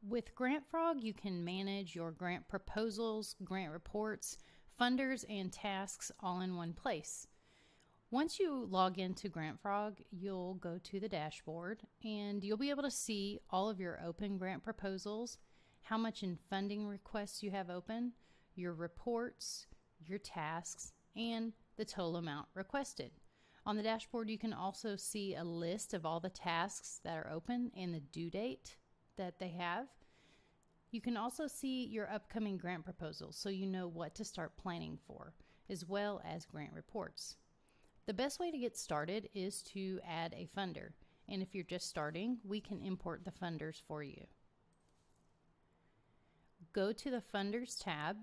With GrantFrog, you can manage your grant proposals, grant reports, funders, and tasks all in one place. Once you log into GrantFrog, you'll go to the dashboard and you'll be able to see all of your open grant proposals, how much in funding requests you have open, your reports, your tasks, and the total amount requested. On the dashboard, you can also see a list of all the tasks that are open and the due date that they have. You can also see your upcoming grant proposals so you know what to start planning for, as well as grant reports. The best way to get started is to add a funder, and if you're just starting, we can import the funders for you. Go to the Funders tab,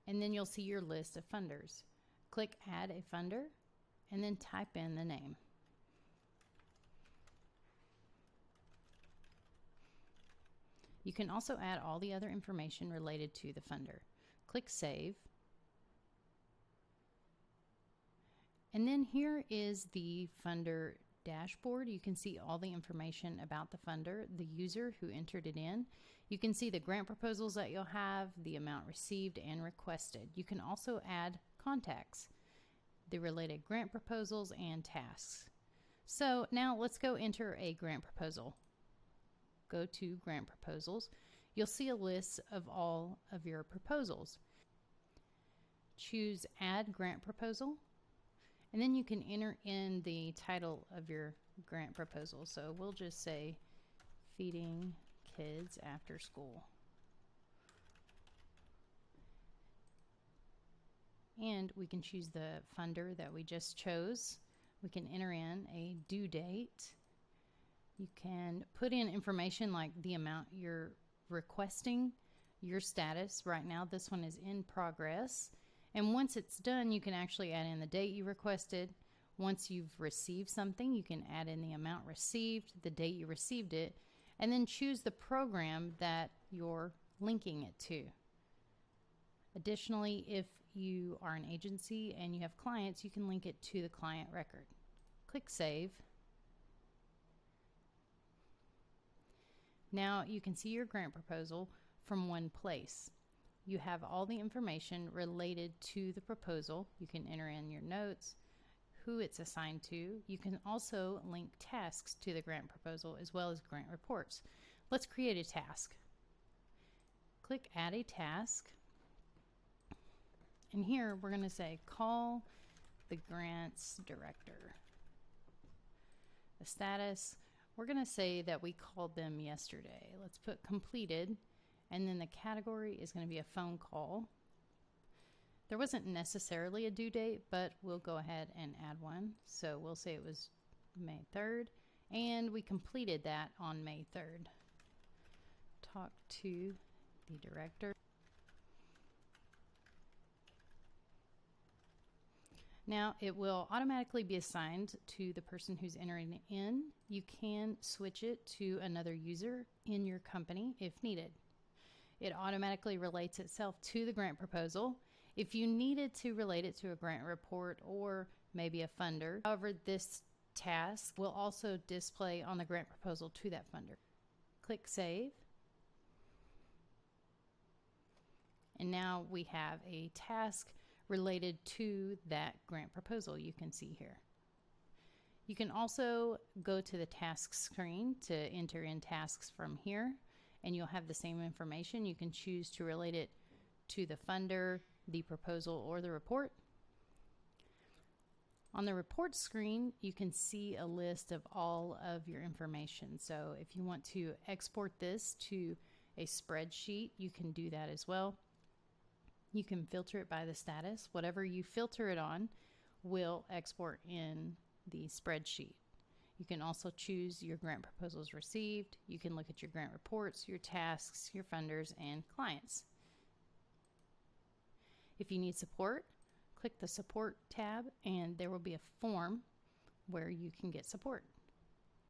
and then you'll see your list of funders. Click Add a Funder, and then type in the name. You can also add all the other information related to the funder. Click Save. And then here is the funder dashboard. You can see all the information about the funder, the user who entered it in. You can see the grant proposals that you'll have, the amount received and requested. You can also add contacts, the related grant proposals, and tasks. So now let's go enter a grant proposal. Go to Grant Proposals. You'll see a list of all of your proposals. Choose Add Grant Proposal, and then you can enter in the title of your grant proposal. So we'll just say Feeding Kids After School. And we can choose the funder that we just chose. We can enter in a due date. You can put in information like the amount you're requesting, your status. Right now, this one is in progress. And once it's done, you can actually add in the date you requested. Once you've received something, you can add in the amount received, the date you received it, and then choose the program that you're linking it to. Additionally, if you are an agency and you have clients, you can link it to the client record. Click Save. Now you can see your grant proposal from one place. You have all the information related to the proposal. You can enter in your notes, who it's assigned to. You can also link tasks to the grant proposal as well as grant reports. Let's create a task. Click Add a Task. And here we're going to say call the grants director. The status, we're going to say that we called them yesterday. Let's put completed, and then the category is going to be a phone call. There wasn't necessarily a due date, but we'll go ahead and add one. So we'll say it was May 3rd, and we completed that on May 3rd. Talk to the director. Now it will automatically be assigned to the person who's entering it in. You can switch it to another user in your company if needed. It automatically relates itself to the grant proposal. If you needed to relate it to a grant report or maybe a funder, however, this task will also display on the grant proposal to that funder. Click Save. And now we have a task related to that grant proposal you can see here. You can also go to the tasks screen to enter in tasks from here, and you'll have the same information. You can choose to relate it to the funder, the proposal, or the report. On the report screen, you can see a list of all of your information. So if you want to export this to a spreadsheet, you can do that as well. You can filter it by the status. Whatever you filter it on will export in the spreadsheet. You can also choose your grant proposals received. You can look at your grant reports, your tasks, your funders, and clients. If you need support, click the Support tab, and there will be a form where you can get support.